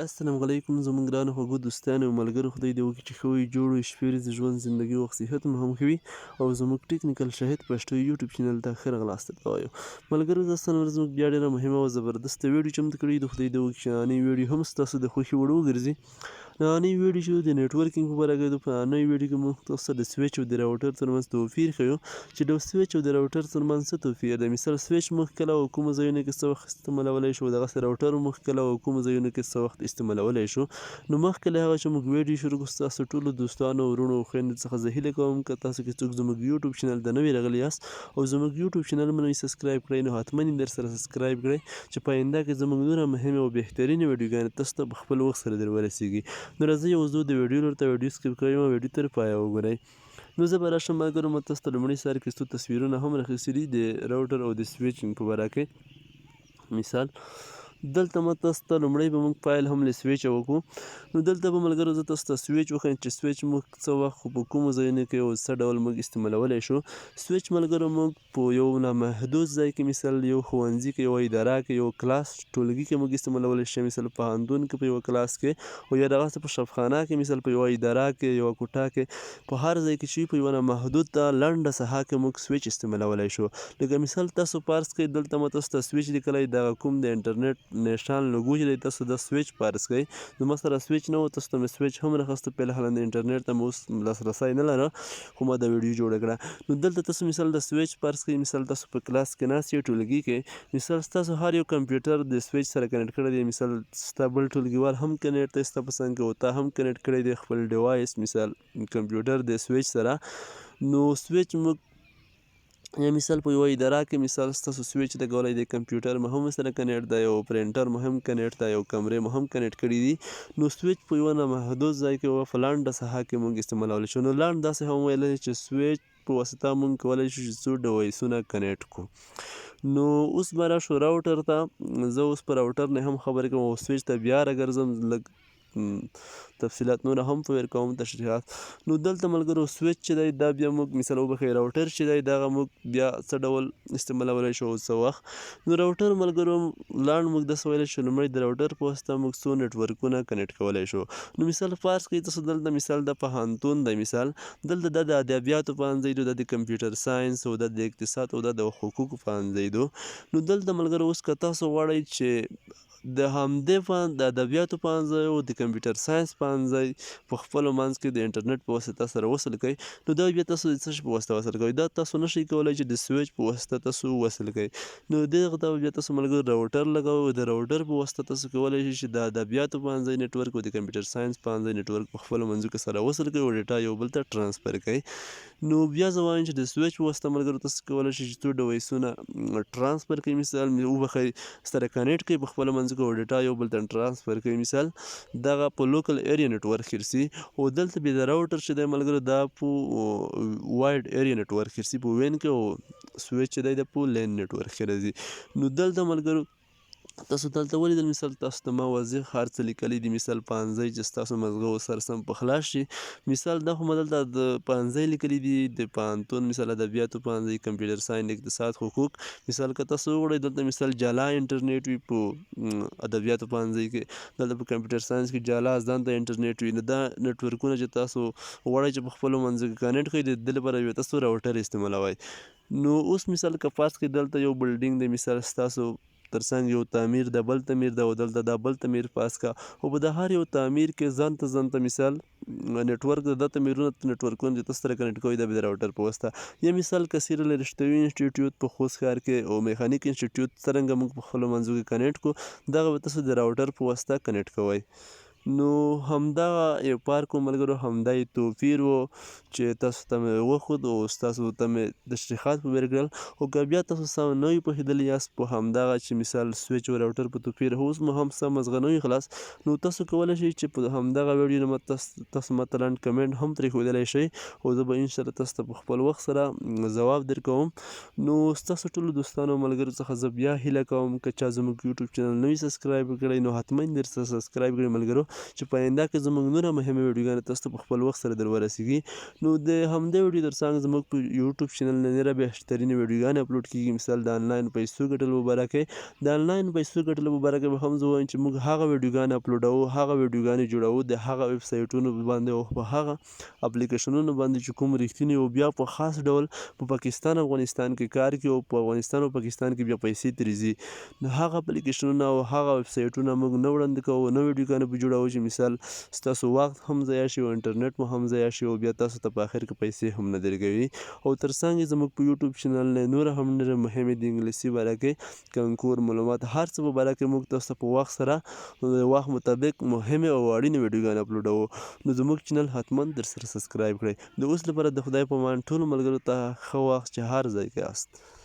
السلام علیکم زموږ ګرانو خوږو دوستانو او ملګرو، خدای دې وکړي چې ښه وي، جوړ وي، شپې ورځې ژوند زندګي وخت صحت مو هم ښه وي. او زموږ ټیکنیکل شاهد پښتو یوټیوب چینل ته ښه راغلاست وایو. ملګرو داستان ورځ موږ بیا ډېره مهمه او زبردسته ویډیو چمتو کړې ده. خدای دې وکړي چې نننۍ ویډیو هم ستاسو د خوښې وړ وګرځي. نننۍ ویډیو چې د نیټورکینګ په باره کې ده، په نننۍ ویډیو کې موږ تاسو ته د سویچ او د راوټر ترمنځ توپیر ښیو چې د سویچ او د راوټر ترمنځ څه توپیر دی. مثال سویچ موږ کله او کومو ځایونو کې څه وخت استعمالولی شو، دغسې راوټر موږ کله او کومو ځایونو کې څه وخت استعمالولی شو. نو مخکې له هغه چې موږ ویډیو شروع کړو، ستاسو ټولو دوستانو، وروڼو او خویندو څخه زه هیله کوم که تاسو کې څوک زموږ یوټیوب چینل ته نوي راغلي یاست او زموږ یوټیوب چینل مو نوي سبسکرایب کړئ، نو حتما یې درسره سبسکرایب کړئ چې په آینده کې زموږ نوره مهمې او بهترینې ویډیوګانې تاسو ته په خپل وخت سره در ورسیږي. نو راځئ اوس زه د ویډیو لور ته ویډیو سکیپ کوم او ویډیو تر پایه وګورئ. نو زه به راشم ملګرو، ما تاسو ته لومړي سر کې څو تصویرونه هم راخیستي دي د راوټر او د سویچ په باره کې. مثال دلته ما تاسو ته لومړی به موږ فایل هم له سویچه وکړو. نو دلته به ملګرو زه تاسو ته سویچ وښیم چې سویچ موږ څه وخت په کومو ځایونو کې او څه ډول موږ استعمالولی شو. سویچ ملګرو موږ په یو نامحدود ځای کې، مثال یو ښوونځي کې، یوه اداره کې، یو کلاس ټولګي کې موږ استعمالولی شو. مثال پوهنتون کې په یوه کلاس کې او یا دغسې په شفخانه کې، مثال په یوه اداره کې، یوه کوټه کې، په هر ځای کې چې په یوه نامحدوده لنډه ساحه کې موږ سویچ استعمالولی شو. لکه مثال تاسو فرض کړئ دلته ما تاسو ته سویچ لیکلی، دغه کوم د انټرنیټ نیشنل لوګو چې دی، تاسو دا سویچ فرض کړئ. نو ما سره سویچ نه و، تاسو ته مې سویچ هم راخیسته. فعلا د انټرنیټ ته مې اوس لاسرسی نه لره، خو ما دا ویډیو جوړه کړه. نو دلته تاسو مثال د سویچ فرض کړئ، مثال تاسو په کلاس کې ناست یې ټولګي کې، مثال ستاسو هر یو کمپیوټر د سویچ سره کنیکټ کړی دی. مثال ستا بل ټولګیوال هم کنیکټ دی ستا په څنګ کې، او تا هم کنیکټ کړی دی خپل ډیوایس، مثال کمپیوټر د سویچ سره. نو سویچ موږ یا مثال په یوه اداره کې، مثال ستاسو سویچ لګولی دی، کمپیوټر مو هم سره کنیکټ دی، یو پرنټر مو هم کنیکټ دی، یو کمرې مو هم کنیکټ کړي دي. نو سویچ په یوه نامحدود ځای کې او په لنډه ساحه کې موږ استعمالولی شو. نو لنډ داسې هم ویلی چې سویچ په واسطه موږ کولی شو چې څو ډیوایسونه کنیکټ کړو. نو اوس به راشو راوټر ته. زه اوس په راوټر نه هم خبرې کوم او سویچ ته بیا راګرځم، لږ تفصیلات نور هم په ورکوم، تشریحات. نو دلته ملګرو سویچ چې دی دا بیا موږ مثال وبښئ، راوټر چې دی دغه موږ بیا څه ډول استعمالولی شو او څه وخت. نو راوټر ملګرو لاند موږ داسې ویلی شو، لومړی د راوټر په واسطه موږ څو نیټورکونه کنیکټ کولی شو. نو مثال فرض کړئ تاسو دلته مثال د پوهنتون دی، مثال دلته دا د ادبیاتو پوهنځی دی، دا د کمپیوټر ساینس او دا د اقتصاد او دا د حقوقو پوهنځی دی. نو دلته ملګرو اوس که تاسو غواړئ چې د همدې د ادبیاتو پوهنځی او د کمپیوټر ساینس پوهنځی په خپلو منځ کې د انټرنیټ په واسطه سره وصل کړئ، نو دا بیا تاسو د څه شي په واسطه وصل کوئ؟ دا تاسو نشئ کولی چې د سویچ په واسطه تاسو وصل کړئ. نو دغه ته بیا تاسو ملګرو راوټر لګوئ، د راوټر په واسطه تاسو کولی شئ چې د ادبیاتو پوهنځی نیټورک او د کمپیوټر ساینس پوهنځی نیټورک په خپلو منځو کې سره وصل کړئ او ډیټا یو بل ته ټرانسفر کړئ. نو بیا زه وایم چې د سویچ په واسطه ملګرو تاسو کولی شئ چې څو ډیوایسونه ټرانسفر کړئ، مثال وبښئ سره کنیکټ کړئ په خپلو منځو کې او ډیټا یو بل ته ټرانسفر کوي. مثال دغه په لوکل ایریا نیټورک ګرځي او دلته بیا د راوټر چې دی ملګرو دا په وایډ ایریا نیټورک ګرځي په وین کې، او سویچ چې دی د په لین نیټورک کې راځي. نو دلته ملګرو تاسو دلته ولیدل، مثال تاسو ته ما واضح هر څه لیکلي دي، مثال پوهنځی چې ستاسو مغزو سر سم په خلاص شي. مثال دا خو ما دلته د پوهنځی لیکلي دي، د پوهنتون مثال ادبیاتو پوهنځی، کمپیوټر ساینس، اقتصاد، حقوق. مثال که تاسو وغواړئ دلته مثال جلا انټرنیټ وي په ادبیاتو پوهنځی کې، دلته په کمپیوټر ساینس کې جلا ځان ته انټرنیټ وي. نو دا نیټورکونه چې تاسو غواړئ چې په خپلو منځو کې کنیکټ کړئ، د دې لپاره بیا تاسو راوټر استعمالوئ. نو اوس مثال که فرض کړئ دلته یو بلډینګ دی، مثال ستاسو ترڅنګ یو تعمیر د بل تعمیر ده او دلته دا بل تعمیر پاس کا، او په د هر یو تعمیر کې ځان ته مثال نیټورک د تعمیرونو نیټورکونه چې تاسو سره کنیکټ کوئ دا به د راوټر په واسطه. یا مثال کثیر رشتوي انسټیټیوټ په خوست ښار کې او میخانیک انسټیټیوټ څرنګه موږ په خپلو منځو کې کنیکټ کړو، دغه به تاسو د راوټر په واسطه کنیکټ کوئ. نو همدغه یو پارک ملګرو، همدا یې توپیر و چې تاسو ته مې وښود او ستاسو ته مې تشریحات په بیر کړل. او که بیا تاسو څه نه وي پوهېدلي یاست په همدغه چې مثال سویچ او راوټر په توپیر، اوس مو هم څه مزغه نه وي خلاص، نو تاسو کولی شئ چې په همدغه ویډیو نه تاسو ماته لاندې کمنټ هم پرېښودلی شئ او زه به انشاءالله تاسو ته په خپل وخت سره ځواب درکوم. نو ستاسو ټولو دوستانو او ملګرو څخه زه بیا هیله کوم که چا زموږ یوټیوب چینل نه وي سبسکرایب کړی، نو حتما یې درسره سبسکرایب کړئ ملګرو، چې په آینده کې زموږ نوره مهمه ویډیوګانې تاسو ته په خپل وخت سره در ورسیږي. نو د همدې ویډیو تر څنګ زموږ په یوټیوب چینل نه ډېره بهترینې ویډیوګانې اپلوډ کیږي. مثال د آنلاین پیسو ګټلو په باره کې د آنلاین پیسو ګټلو په باره کې به هم زه وایم چې موږ هغه ویډیوګانې اپلوډوو، هغه ویډیوګانې جوړوو د هغه ویب سایټونو باندې او په هغه اپلیکیشنونو باندې چې کوم رښتینی او بیا په خاص ډول په پاکستان افغانستان کې کار کوي او په افغانستان او پاکستان کې بیا پیسې ترې ځي. نو هغه اپلیکیشنونه او هغه ویب سایټونه موږ نه وړاندې کوو، نه ویډیوګانې به جوړوو چې مثال ستاسو وخت هم ضایع شي او انټرنیټ مو هم ضایع شي او بیا تاسو ته په آخر کې پیسې هم نه درکوي. او تر څنګ یې زموږ په یوټیوب چینل نه نور هم ډېرې مهمې د انګلیسي باره کې کنکور معلومات هر څه په باره کې موږ تاسو ته په وخت سره د وخت مطابق مهمې او اړینې ویډیوګانې اپلوډوو. نو زموږ چینل حتما در سره سبسکرایب کړئ. د اوس لپاره د خدای په امان ټولو ملګرو ته ښه وخت چې هر ځای کې یاست.